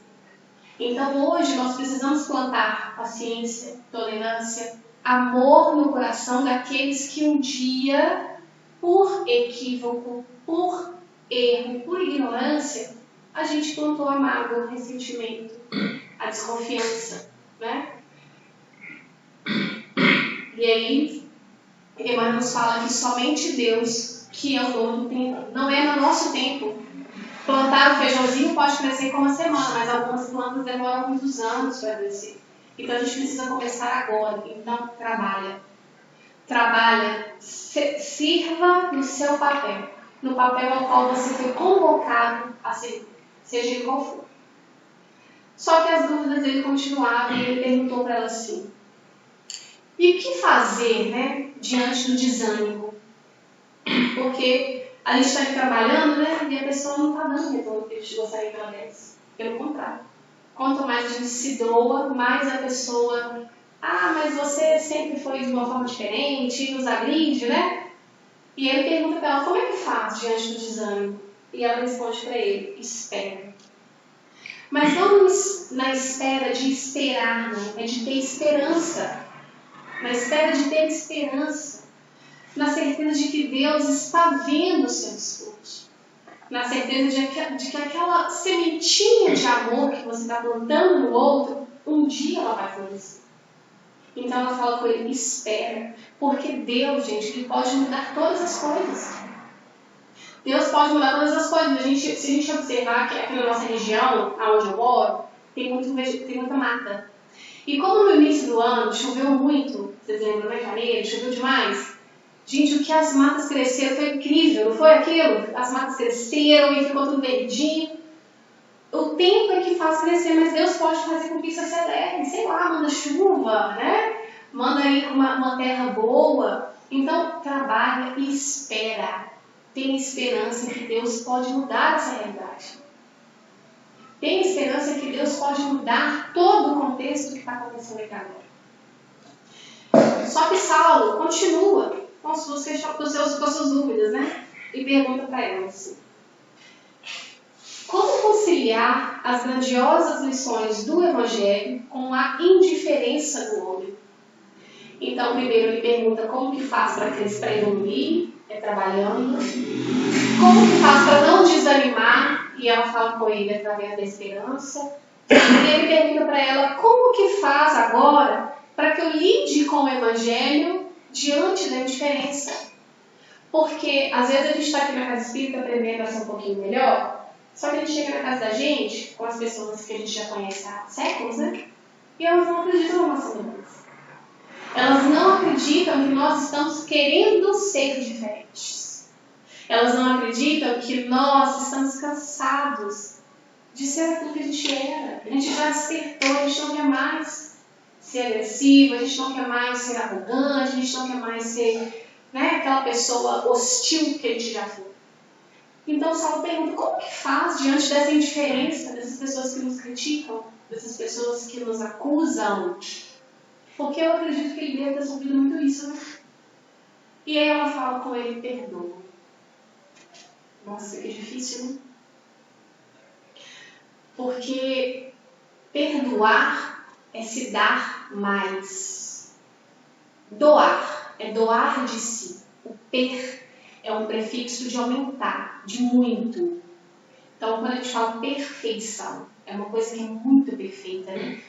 Speaker 2: Então hoje nós precisamos plantar paciência, tolerância, amor no coração daqueles que um dia, por equívoco, por erro, por ignorância, a gente plantou a mágoa, o ressentimento, a desconfiança, né? E aí, Emmanuel nos fala que somente Deus, que é o dono do tempo, não é no nosso tempo. Plantar o feijãozinho pode crescer com uma semana, mas algumas plantas demoram muitos anos para crescer. Então a gente precisa começar agora. Então trabalha. Trabalha, sirva no seu papel. No papel ao qual você foi convocado a servir, seja ele qual for. Só que as dúvidas dele continuavam e ele perguntou para ela assim: e o que fazer, né, diante do desânimo? Porque a gente está trabalhando, né, e a pessoa não está dando o retorno que a gente gostaria que ela desse. Pelo contrário. Quanto mais a gente se doa, mais a pessoa... Ah, mas você sempre foi de uma forma diferente, nos agride, né? E ele pergunta para ela, como é que faz diante do desânimo? E ela responde para ele, espera. Mas não na espera de esperar, não. É de ter esperança. Na espera de ter esperança. Na certeza de que Deus está vendo o seu esforço. Na certeza de que aquela sementinha de amor que você está plantando no outro, um dia ela vai florescer. Então ela fala com ele, espera. Porque Deus, gente, Ele pode mudar todas as coisas. Deus pode mudar todas as coisas. Se a gente observar que aqui na nossa região, onde eu moro, tem muita mata. E como no início do ano choveu muito, vocês lembram, né? Janeiro, choveu demais. Gente, o que as matas cresceram foi incrível, não foi aquilo? As matas cresceram e ficou tudo verdinho. O tempo é que faz crescer, mas Deus pode fazer com que isso acelere. Sei lá, manda chuva, né? Manda aí uma terra boa. Então, trabalha e espera. Tem esperança que Deus pode mudar essa realidade. Tem esperança que Deus pode mudar todo o contexto que está acontecendo aqui agora. Só que Saulo continua com as suas dúvidas, né? E pergunta para ela assim: como conciliar as grandiosas lições do Evangelho com a indiferença do homem? Então, primeiro ele pergunta como que faz para evoluir, trabalhando. Como que faz para não desanimar? E ela fala com ele através da esperança. E ele pergunta para ela como que faz agora para que eu lide com o Evangelho diante da indiferença. Porque às vezes a gente está aqui na casa espírita aprendendo a ser um pouquinho melhor, só que a gente chega na casa da gente, com as pessoas que a gente já conhece há séculos, né? E elas não acreditam na nossa mudança. Elas não acreditam que nós estamos querendo ser diferentes. Elas não acreditam que nós estamos cansados de ser aquilo que a gente era. A gente já despertou, a gente não quer mais ser agressivo, a gente não quer mais ser arrogante, a gente não quer mais ser, né, aquela pessoa hostil que a gente já foi. Então Saulo pergunta, como que faz diante dessa indiferença, dessas pessoas que nos criticam, dessas pessoas que nos acusam? Porque eu acredito que ele deve ter sofrido muito isso, né? E aí ela fala com ele, perdoa. Nossa, que difícil, né? Porque perdoar é se dar mais. Doar é doar de si. O é um prefixo de aumentar, de muito. Então, quando a gente fala perfeição, é uma coisa que é muito perfeita, né?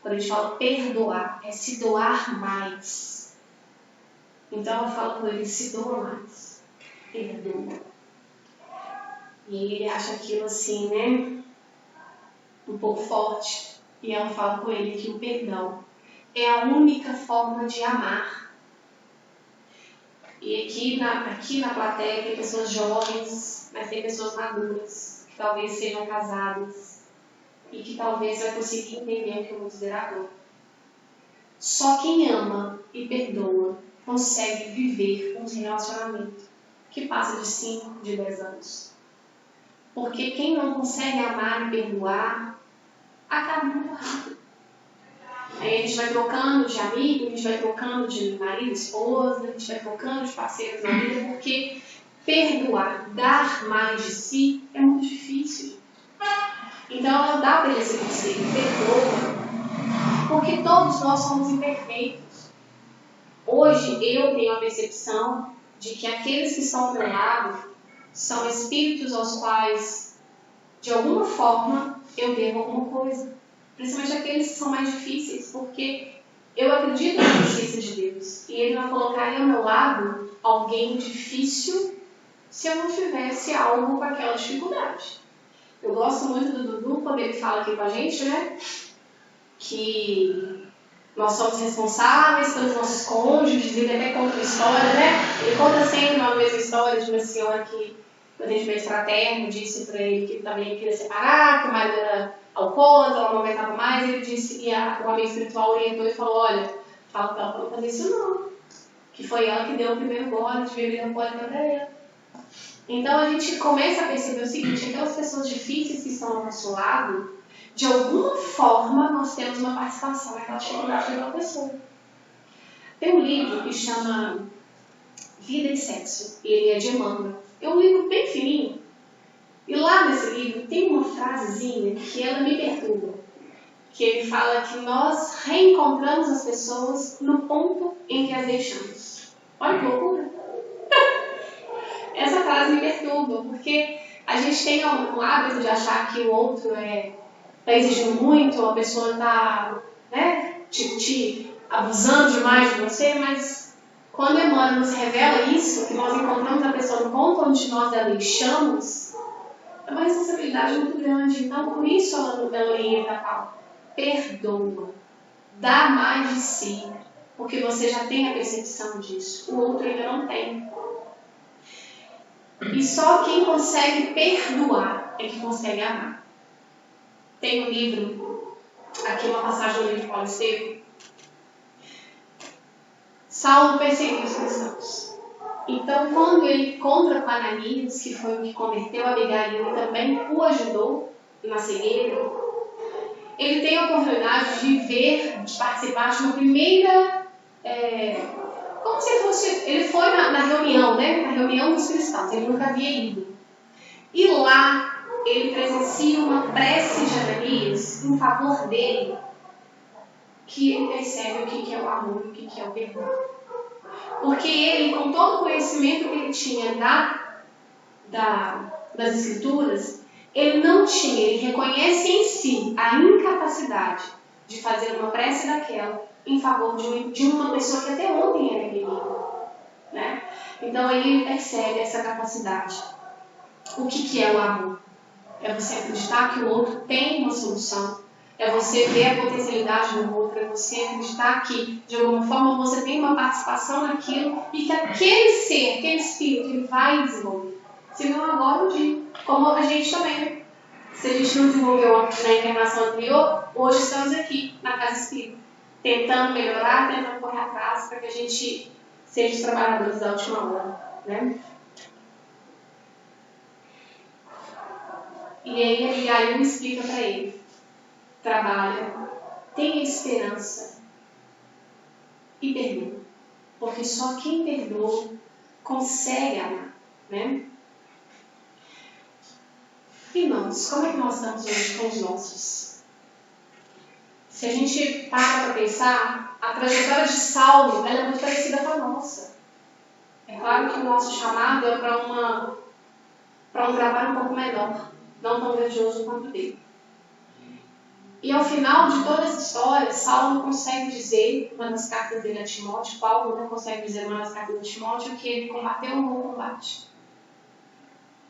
Speaker 2: Quando a gente fala perdoar, é se doar mais. Então, ela fala com ele, se doa mais. Perdoa. E aí ele acha aquilo assim, né? Um pouco forte. E ela fala com ele que o perdão é a única forma de amar. E aqui na plateia tem pessoas jovens, mas tem pessoas maduras, que talvez sejam casadas e que talvez vai conseguir entender o que eu vou dizer agora. Só quem ama e perdoa consegue viver um relacionamento que passa de 5, de 10 anos. Porque quem não consegue amar e perdoar, acaba muito rápido. Aí a gente vai trocando de amigo, a gente vai trocando de marido, esposa, a gente vai trocando de parceiros na vida, porque perdoar, dar mais de si, é muito difícil. Então Então ela dá para ele esse conselho, perdoa. Porque todos nós somos imperfeitos. Hoje eu tenho a percepção de que aqueles que estão ao meu lado são espíritos aos quais, de alguma forma, eu devo alguma coisa. Principalmente aqueles que são mais difíceis, porque eu acredito na justiça de Deus. E Ele não colocaria ao meu lado alguém difícil se eu não tivesse algo com aquela dificuldade. Eu gosto muito do Dudu quando ele fala aqui com a gente, né? Que nós somos responsáveis pelos nossos cônjuges, ele até conta uma história, né? Ele conta sempre uma mesma história de uma senhora que, no atendimento fraterno, disse para ele que também queria separar, que o marido era alcoólatra, ela não aguentava mais, ele disse, e o amigo espiritual orientou e falou, olha, fala para ela não fazer isso não, que foi ela que deu o primeiro gole de bebida alcoólica para ela. Então a gente começa a perceber o seguinte, aquelas pessoas difíceis que estão ao nosso lado, de alguma forma nós temos uma participação naquela dificuldade daquela pessoa. Tem um livro que chama Vida e Sexo, e ele é de Emmanuel. É um livro bem fininho. E lá nesse livro tem uma frasezinha que ela me perturba. Que ele fala que nós reencontramos as pessoas no ponto em que as deixamos. Olha que loucura! Essa frase me perturba, porque a gente tem o hábito de achar que o outro está exigindo muito, a pessoa está, né, te abusando demais de você, mas quando Emmanuel nos revela isso, que nós encontramos a pessoa no ponto onde nós a deixamos, é uma responsabilidade muito grande. Então, por isso ela orienta a Paulo. Perdoa. Dá mais de si. Porque você já tem a percepção disso. O outro ainda não tem. E só quem consegue perdoar é que consegue amar. Tem um livro, aqui uma passagem do livro de Paulo Estevam. Saulo perseguiu os cristãos. Então, quando ele encontra com Ananias, que foi o que converteu Abigail e também o ajudou na cegueira, ele tem a oportunidade de participar de uma primeira, como se fosse, ele foi na reunião, né? Na reunião dos cristãos, ele nunca havia ido. E lá, ele presencia uma prece de Ananias em favor dele, que ele percebe o que é o amor e o que é o perdão. Porque ele, com todo o conhecimento que ele tinha das Escrituras, ele não tinha, ele reconhece em si a incapacidade de fazer uma prece daquela em favor de uma pessoa que até ontem era inimiga, né? Então ele percebe essa capacidade. O que é o amor? É você acreditar que o outro tem uma solução. É você ver a potencialidade do outro, é você acreditar que, de alguma forma, você tem uma participação naquilo e que aquele ser, aquele espírito, ele vai desenvolver. Se não agora, um dia. Como a gente também, né? Se a gente não desenvolveu na encarnação anterior, hoje estamos aqui, na Casa Espírita, tentando melhorar, tentando correr atrás, para que a gente seja os trabalhadores da última hora, né? E aí Abigail explica para ele. Trabalha, tenha esperança e perdoa. Porque só quem perdoa consegue amar, né? E nós, como é que nós estamos hoje com os nossos? Se a gente para pensar, a trajetória de Saulo ela é muito parecida com a nossa. É claro que o nosso chamado é para um trabalho um pouco menor, não tão grandioso quanto o dele. E ao final de toda essa história, Saulo consegue dizer, uma das cartas dele a Timóteo, Paulo não consegue dizer uma das cartas de Timóteo, que ele combateu um bom combate.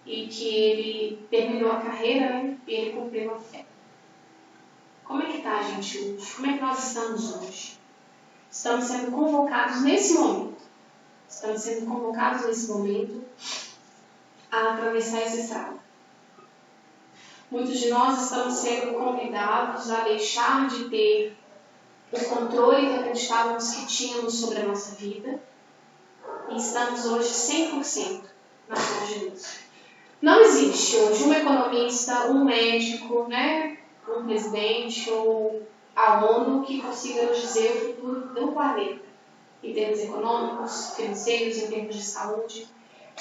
Speaker 2: E que ele terminou a carreira, né? E ele cumpriu a fé. Como é que está a gente hoje? Como é que nós estamos hoje? Estamos sendo convocados nesse momento. Estamos sendo convocados nesse momento a atravessar essa estrada. Muitos de nós estamos sendo convidados a deixar de ter o controle que acreditávamos que tínhamos sobre a nossa vida e estamos hoje 100% nas mãos de Deus. Não existe hoje um economista, um médico, né, um presidente ou a ONU que consiga nos dizer o futuro do planeta, em termos econômicos, financeiros, em termos de saúde.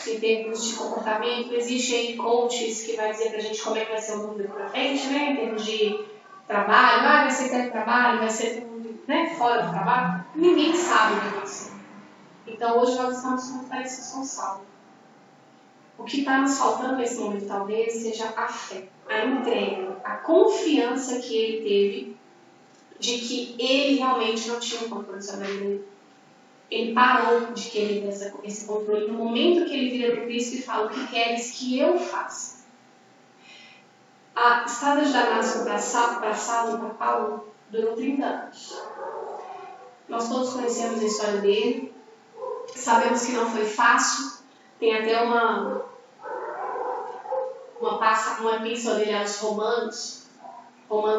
Speaker 2: em termos de comportamento. Existe aí coaches que vai dizer pra gente como é que vai ser o mundo daqui pra frente, né? Em termos de trabalho, vai ser teletrabalho, vai ser tudo, né, fora do trabalho. Ninguém sabe o que vai acontecer. Então hoje nós estamos muito parecidos com Saulo. O que está nos faltando nesse momento talvez seja a fé, a entrega, a confiança que ele teve de que ele realmente não tinha um controle sobre a vida dele. Ele parou de querer esse controle no momento que ele vira para Cristo e fala: o que queres que eu faça? A estrada de Damasco para Saulo, para Paulo, durou 30 anos. Nós todos conhecemos a história dele, sabemos que não foi fácil. Tem até uma epístola dele aos Romanos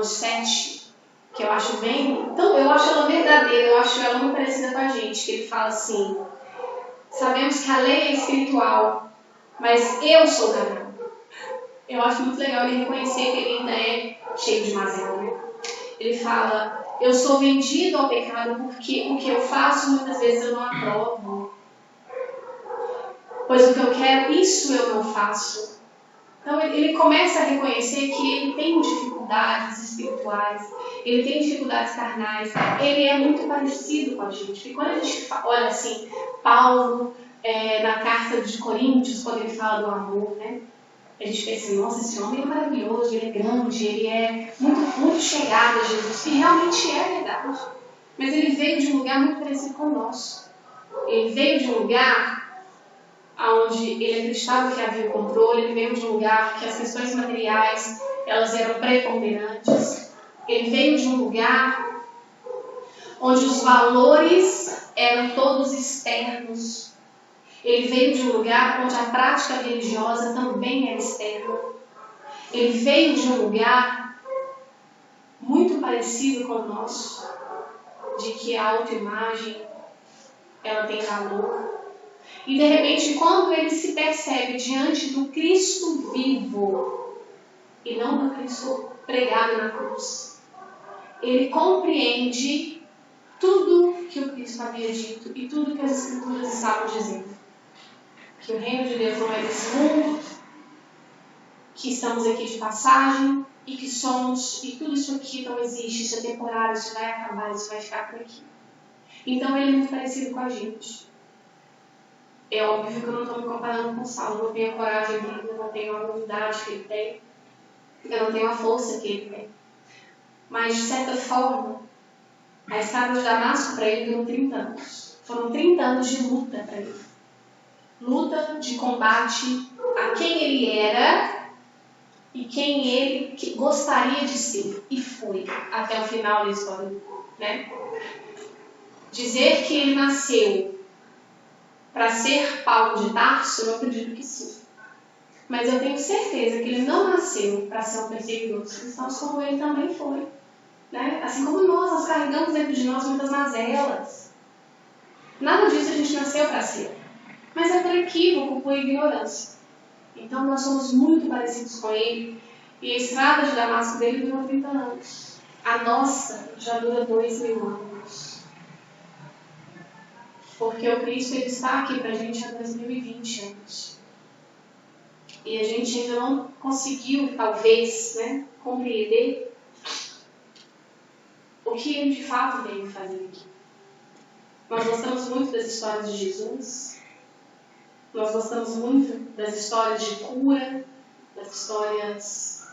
Speaker 2: 7, que eu acho bem... Então, eu acho ela verdadeira, eu acho ela muito parecida com a gente, que ele fala assim: sabemos que a lei é espiritual, mas eu sou carnal. Eu acho muito legal ele reconhecer que ele ainda é cheio de mazela, né? Ele fala: eu sou vendido ao pecado porque o que eu faço muitas vezes eu não aprovo. Pois o que eu quero, isso eu não faço. Então ele começa a reconhecer que ele tem dificuldades espirituais, ele tem dificuldades carnais, ele é muito parecido com a gente. E quando a gente olha assim, Paulo, na carta de Coríntios, quando ele fala do amor, né? A gente pensa assim: nossa, esse homem é maravilhoso, ele é grande, ele é muito chegado a Jesus. E realmente é verdade. Mas ele veio de um lugar muito parecido com o nosso. Ele veio de um lugar onde ele acreditava que havia o controle, ele veio de um lugar que as questões materiais elas eram preponderantes. Ele veio de um lugar onde os valores eram todos externos. Ele veio de um lugar onde a prática religiosa também era externa. Ele veio de um lugar muito parecido com o nosso, de que a autoimagem ela tem valor. E de repente, quando ele se percebe diante do Cristo vivo e não do Cristo pregado na cruz, ele compreende tudo que o Cristo havia dito e tudo que as Escrituras estavam dizendo. Que o reino de Deus não é desse mundo, que estamos aqui de passagem e que somos, e tudo isso aqui não existe, isso é temporário, isso vai acabar, isso vai ficar por aqui. Então ele é muito parecido com a gente. É óbvio que eu não estou me comparando com Saulo, eu não tenho a coragem dele, eu não tenho a humildade que ele tem, eu não tenho a força que ele tem. Mas, de certa forma, a estrada de Damasco para ele durou 30 anos. Foram 30 anos de luta para ele. Luta de combate a quem ele era e quem ele gostaria de ser. E foi até o final da história, né? Dizer que ele nasceu para ser Paulo de Tarso, eu acredito que sim. Mas eu tenho certeza que ele não nasceu para ser um perseguidor dos cristãos, como ele também foi. Né? Assim como nós carregamos dentro de nós muitas mazelas. Nada disso a gente nasceu para ser. Mas é por equívoco, por ignorância. Então nós somos muito parecidos com ele. E a estrada de Damasco dele durou 30 anos. A nossa já dura 2000 anos. Porque o Cristo ele está aqui para a gente há 2020 anos. E a gente ainda não conseguiu, talvez, né, compreender o que ele de fato veio fazer aqui. Nós gostamos muito das histórias de Jesus. Nós gostamos muito das histórias de cura, das histórias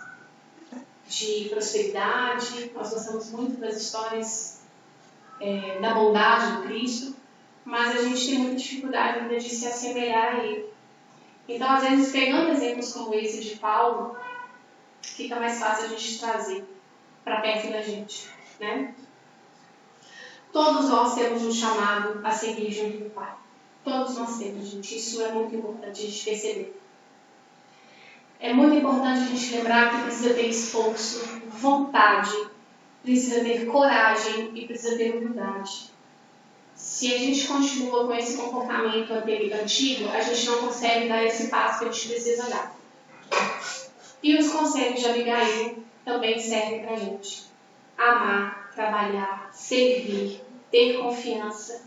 Speaker 2: de prosperidade. Nós gostamos muito das histórias da bondade do Cristo. Mas a gente tem muita dificuldade ainda de se assemelhar a ele. Então, às vezes, pegando exemplos como esse de Paulo, fica mais fácil a gente trazer para perto da gente, né? Todos nós temos um chamado a seguir junto do Pai. Todos nós temos, gente. Isso é muito importante a gente perceber. É muito importante a gente lembrar que precisa ter esforço, vontade, precisa ter coragem e precisa ter humildade. Se a gente continua com esse comportamento antigo, a gente não consegue dar esse passo que a gente precisa dar. E os conselhos de Abigail também servem para a gente. Amar, trabalhar, servir, ter confiança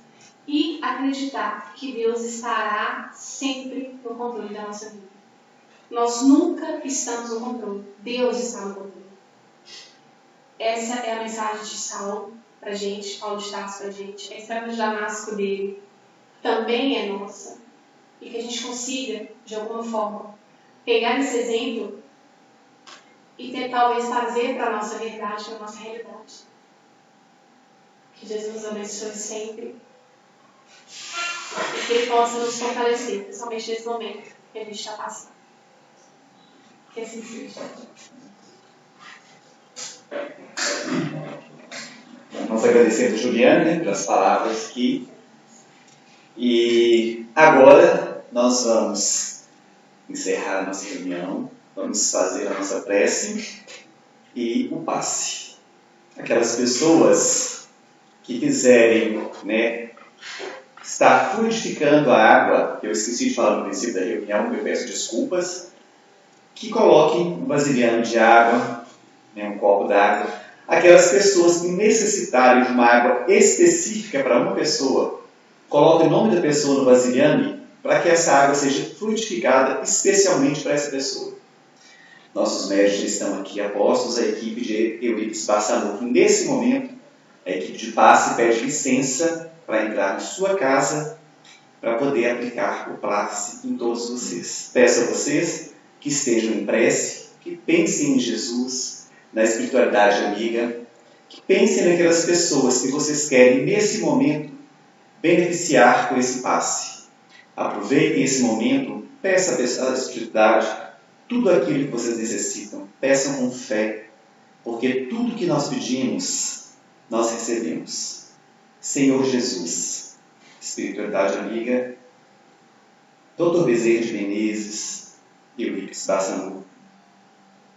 Speaker 2: e acreditar que Deus estará sempre no controle da nossa vida. Nós nunca estamos no controle. Deus está no controle. Essa é a mensagem de Saulo para a gente, Paulo de Tarso para a gente. A estrada de Damasco dele também é nossa. E que a gente consiga, de alguma forma, pegar esse exemplo e talvez trazer para a nossa verdade, para a nossa realidade. Que Jesus nos abençoe sempre. E que Ele possa nos fortalecer, principalmente nesse momento que a gente está passando. Que assim seja.
Speaker 1: Nós agradecemos a Juliana pelas palavras aqui. E agora nós vamos encerrar a nossa reunião, vamos fazer a nossa prece e o passe. Aquelas pessoas que quiserem, estar fluidificando a água, eu esqueci de falar no princípio da reunião, eu peço desculpas, que coloquem um vasilhame de água, um copo d'água. Aquelas pessoas que necessitarem de uma água específica para uma pessoa, coloquem o nome da pessoa no vasilhame para que essa água seja fluidificada especialmente para essa pessoa. Nossos médicos estão aqui apostos, a equipe de Eurípides Barçanufo. Nesse momento, a equipe de passe pede licença para entrar na sua casa para poder aplicar o passe em todos vocês. Peço a vocês que estejam em prece, que pensem em Jesus, na espiritualidade amiga, que pensem naquelas pessoas que vocês querem, nesse momento, beneficiar com esse passe. Aproveitem esse momento, peçam à espiritualidade tudo aquilo que vocês necessitam. Peçam com fé, porque tudo que nós pedimos, nós recebemos. Senhor Jesus, espiritualidade amiga, Dr. Bezerra de Menezes, Eurípides Barçanufo,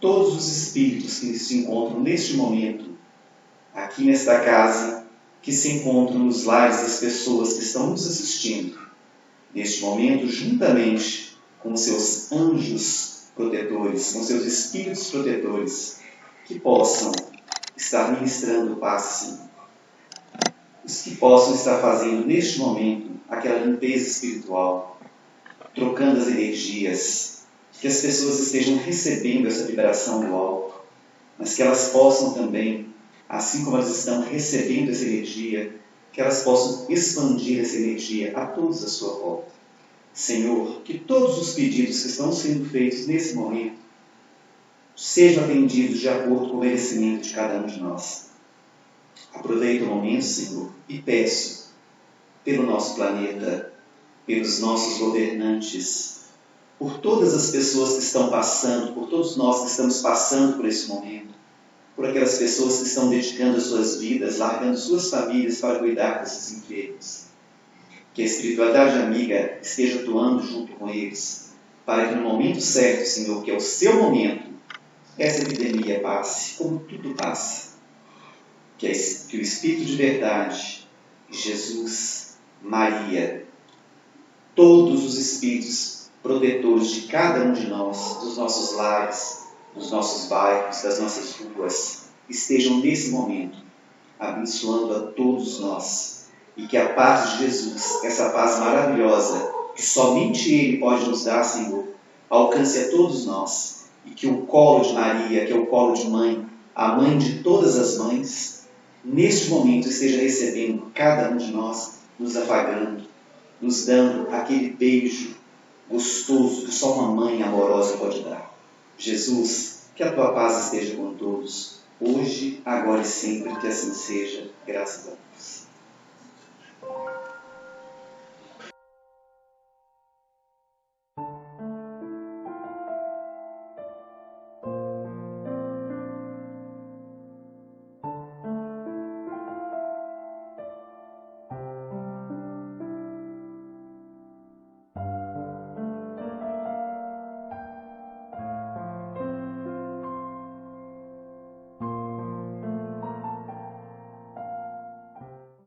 Speaker 1: todos os espíritos que se encontram neste momento, aqui nesta casa, que se encontram nos lares das pessoas que estão nos assistindo, neste momento, juntamente com seus anjos protetores, com seus espíritos protetores, que possam estar ministrando paz, sim. Os que possam estar fazendo neste momento aquela limpeza espiritual, trocando as energias, que as pessoas estejam recebendo essa vibração do alto, mas que elas possam também, assim como elas estão recebendo essa energia, que elas possam expandir essa energia a todos à sua volta. Senhor, que todos os pedidos que estão sendo feitos nesse momento sejam atendidos de acordo com o merecimento de cada um de nós. Aproveito o momento, Senhor, e peço pelo nosso planeta, pelos nossos governantes, por todas as pessoas que estão passando, por todos nós que estamos passando por esse momento, por aquelas pessoas que estão dedicando as suas vidas, largando suas famílias para cuidar desses enfermos. Que a espiritualidade amiga esteja atuando junto com eles, para que no momento certo, Senhor, que é o seu momento, essa epidemia passe, como tudo passa. Que o Espírito de verdade, Jesus, Maria, todos os espíritos protetores de cada um de nós, dos nossos lares, dos nossos bairros, das nossas ruas, estejam nesse momento abençoando a todos nós. E que a paz de Jesus, essa paz maravilhosa, que somente Ele pode nos dar, Senhor, alcance a todos nós. E que o colo de Maria, que é o colo de mãe, a mãe de todas as mães, neste momento esteja recebendo cada um de nós, nos afagando, nos dando aquele beijo gostoso que só uma mãe amorosa pode dar. Jesus, que a tua paz esteja com todos, hoje, agora e sempre, que assim seja, graças a Deus.